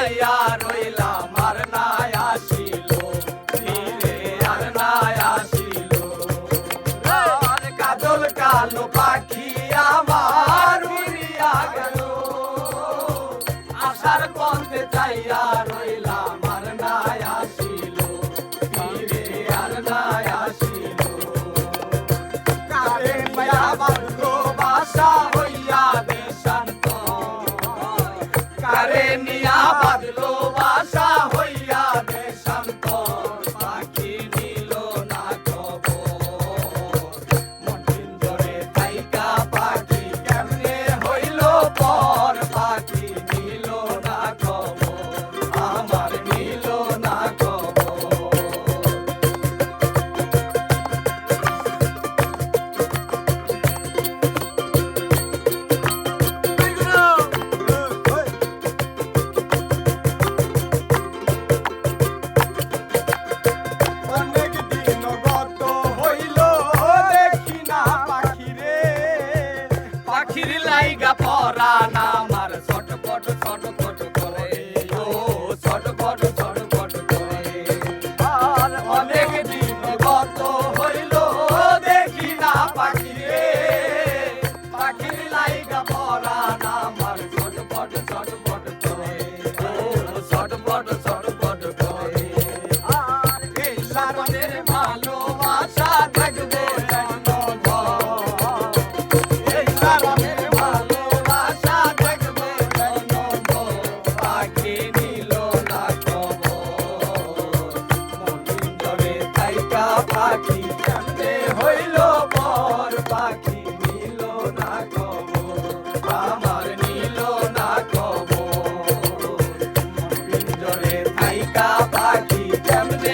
চাইয়া রইলাম আর না আসিল ফিরে আর না আসিল আর কাজল কালো পাখি আমার উড়িয়া গেল আশার পথে চাইয়া রইলাম আর না আসিল ফিরে আর না আসিল কারে মায়া বাঁধলো বাসা হইয়া দেশান্ত কারে নিয়া বাঁধলো বাসা হইয়া দেশান্ত পাখি নিল না খবর মন পিঞ্জরে থাইকা পাখি কেমনে হইল পর পাখি নিল না খবর আমার নিল না খবর অনেক দিন গত হইল দেখি না পাখিরে পাখির লাইগা পরাণ আমার ছটপট ছটপট করে ও ছটপট ছটপট করে আর অনেক দিন গত হইল দেখি না পাখিরে পাখির লাইগা পরাণ আমার ছটপট ছটপট করে ও ছটপট ছটপট করে আর এই সারনের ভালোবাসা থাকবে এই সারনের ভালোবাসা থাকবে পাখি নিল না খবর মন পিঞ্জরে থাইকা পাখি কেমনে হইল পর পাখি নিল না খবর আমার নিল না খবর মন পিঞ্জরে থাইকা